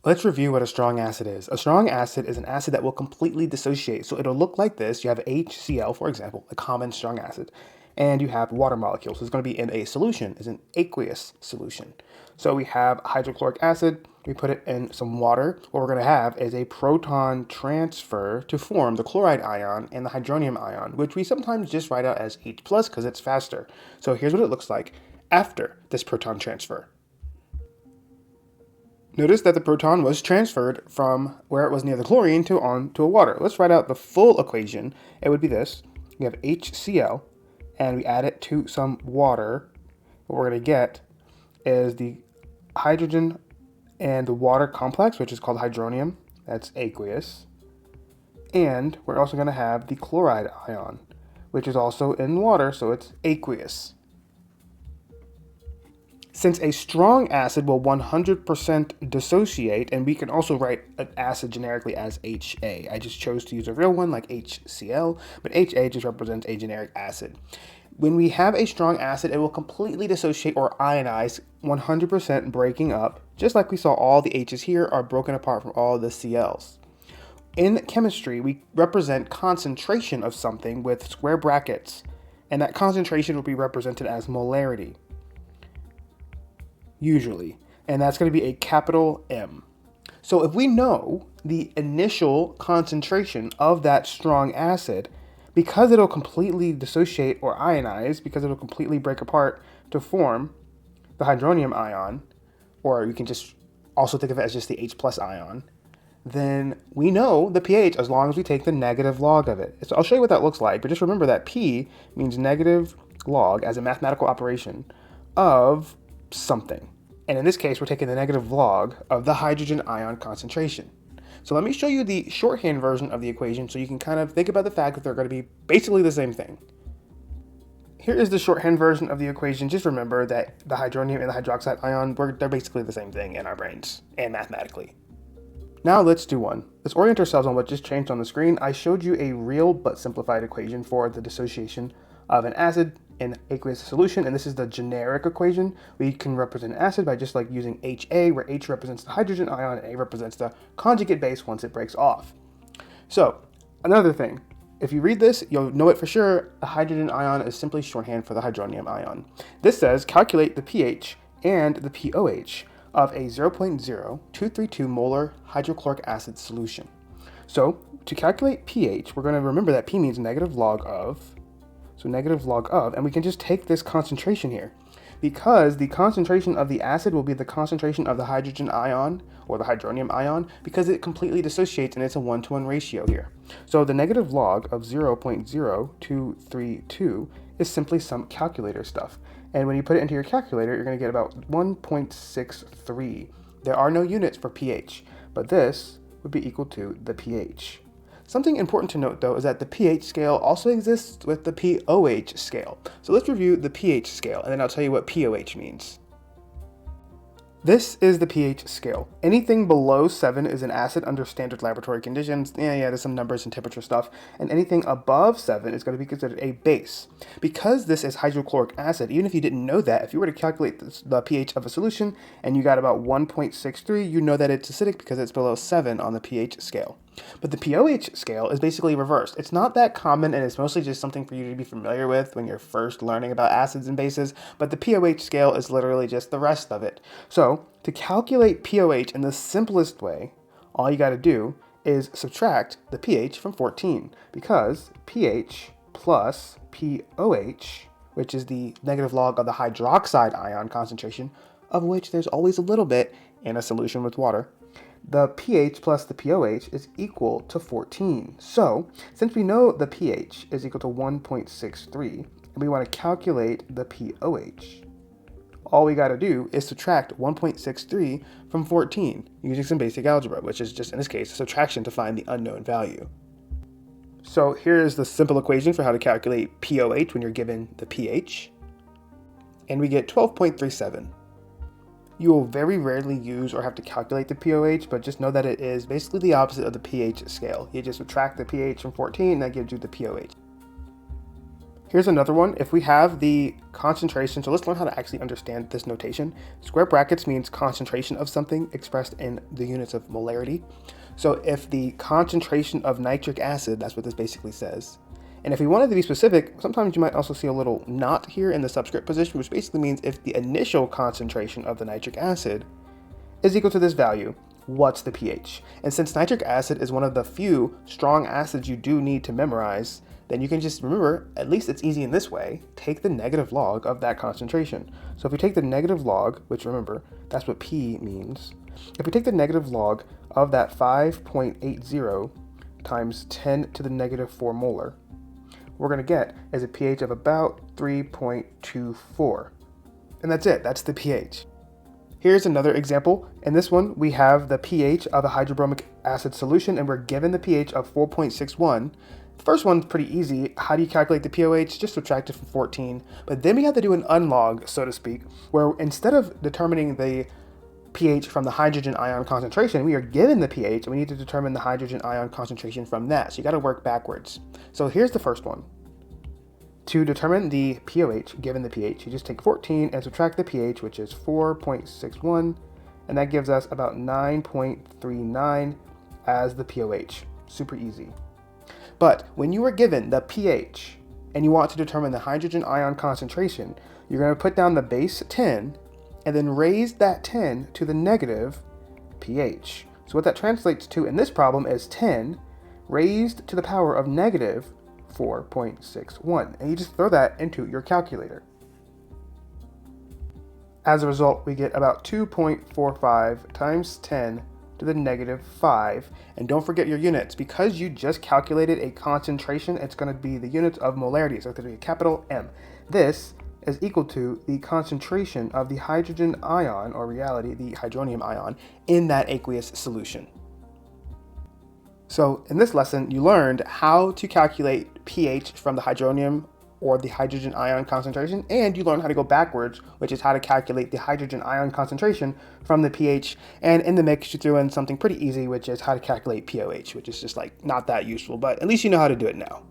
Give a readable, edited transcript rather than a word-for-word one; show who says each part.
Speaker 1: Let's review what a strong acid is. A strong acid is an acid that will completely dissociate. So it'll look like this. You have HCl, for example, a common strong acid, and you have water molecules. So it's going to be in a solution, is an aqueous solution. So we have hydrochloric acid, we put it in some water. What we're going to have is a proton transfer to form the chloride ion and the hydronium ion, which we sometimes just write out as H plus because it's faster. So here's what it looks like after this proton transfer. Notice that the proton was transferred from where it was near the chlorine to a water. Let's write out the full equation. It would be this. We have HCl, and we add it to some water. What we're going to get is the hydrogen and the water complex, which is called hydronium. That's aqueous. And we're also going to have the chloride ion, which is also in water, so it's aqueous. Since a strong acid will 100% dissociate, and we can also write an acid generically as HA. I just chose to use a real one like HCl, but HA just represents a generic acid. When we have a strong acid, it will completely dissociate or ionize, 100% breaking up, just like we saw all the H's here are broken apart from all the Cl's. In chemistry, we represent concentration of something with square brackets, and that concentration will be represented as molarity. Usually, and that's going to be a capital M. So if we know the initial concentration of that strong acid, because it'll completely dissociate or ionize, because it'll completely break apart to form the hydronium ion, or you can just also think of it as just the H plus ion, then we know the pH as long as we take the negative log of it. So I'll show you what that looks like, but just remember that P means negative log as a mathematical operation of something. And in this case, we're taking the negative log of the hydrogen ion concentration. So let me show you the shorthand version of the equation so you can kind of think about the fact that they're going to be basically the same thing. Here is the shorthand version of the equation. Just remember that the hydronium and the hydroxide ion, they're basically the same thing in our brains and mathematically. Now let's do one. Let's orient ourselves on what just changed on the screen. I showed you a real but simplified equation for the dissociation of an acid in aqueous solution, and this is the generic equation. We can represent acid by just like using HA, where H represents the hydrogen ion and A represents the conjugate base once it breaks off. So another thing, if you read this, you'll know it for sure. The hydrogen ion is simply shorthand for the hydronium ion. This says calculate the pH and the pOH of a 0.0232 molar hydrochloric acid solution. So to calculate pH, we're going to remember that P means negative log of. So negative log of, and we can just take this concentration here because the concentration of the acid will be the concentration of the hydrogen ion or the hydronium ion because it completely dissociates and it's a 1-to-1 ratio here. So the negative log of 0.0232 is simply some calculator stuff. And when you put it into your calculator, you're going to get about 1.63. There are no units for pH, but this would be equal to the pH. Something important to note, though, is that the pH scale also exists with the pOH scale. So let's review the pH scale, and then I'll tell you what pOH means. This is the pH scale. Anything below 7 is an acid under standard laboratory conditions. There's some numbers and temperature stuff. And anything above 7 is going to be considered a base. Because this is hydrochloric acid, even if you didn't know that, if you were to calculate the pH of a solution and you got about 1.63, you know that it's acidic because it's below 7 on the pH scale. But the pOH scale is basically reversed. It's not that common, and it's mostly just something for you to be familiar with when you're first learning about acids and bases, but the pOH scale is literally just the rest of it. So to calculate pOH in the simplest way, all you got to do is subtract the pH from 14, because pH plus pOH, which is the negative log of the hydroxide ion concentration, of which there's always a little bit in a solution with water, the pH plus the pOH is equal to 14. So, since we know the pH is equal to 1.63, and we want to calculate the pOH, all we got to do is subtract 1.63 from 14 using some basic algebra, which is just, in this case, subtraction to find the unknown value. So here's the simple equation for how to calculate pOH when you're given the pH, and we get 12.37. You will very rarely use or have to calculate the pOH, but just know that it is basically the opposite of the pH scale. You just subtract the pH from 14, and that gives you the pOH. Here's another one. If we have the concentration, so let's learn how to actually understand this notation. Square brackets means concentration of something expressed in the units of molarity. So if the concentration of nitric acid, that's what this basically says. And if we wanted to be specific, sometimes you might also see a little not here in the subscript position, which basically means if the initial concentration of the nitric acid is equal to this value, what's the pH? And since nitric acid is one of the few strong acids you do need to memorize, then you can just remember, at least it's easy in this way, take the negative log of that concentration. So if we take the negative log, which remember, that's what P means. If we take the negative log of that 5.80 times 10 to the negative 4 molar, we're going to get is a pH of about 3.24. And that's it, that's the pH. Here's another example. In this one, we have the pH of a hydrobromic acid solution, and we're given the pH of 4.61. The first one's pretty easy. How do you calculate the pOH? Just subtract it from 14. But then we have to do an unlog, so to speak, where instead of determining the pH from the hydrogen ion concentration, we are given the pH, and we need to determine the hydrogen ion concentration from that. So you got to work backwards. So here's the first one. To determine the pOH, given the pH, you just take 14 and subtract the pH, which is 4.61, and that gives us about 9.39 as the pOH. Super easy. But when you are given the pH and you want to determine the hydrogen ion concentration, you're going to put down the base 10 and then raise that 10 to the negative pH. So what that translates to in this problem is 10 raised to the power of negative 4.61. And you just throw that into your calculator. As a result, we get about 2.45 times 10 to the negative 5. And don't forget your units. Because you just calculated a concentration, it's going to be the units of molarity. So it's going to be a capital M. This is equal to the concentration of the hydrogen ion, or reality, the hydronium ion, in that aqueous solution. So in this lesson, you learned how to calculate pH from the hydronium or the hydrogen ion concentration, and you learned how to go backwards, which is how to calculate the hydrogen ion concentration from the pH. And in the mix, you threw in something pretty easy, which is how to calculate pOH, which is just like not that useful, but at least you know how to do it now.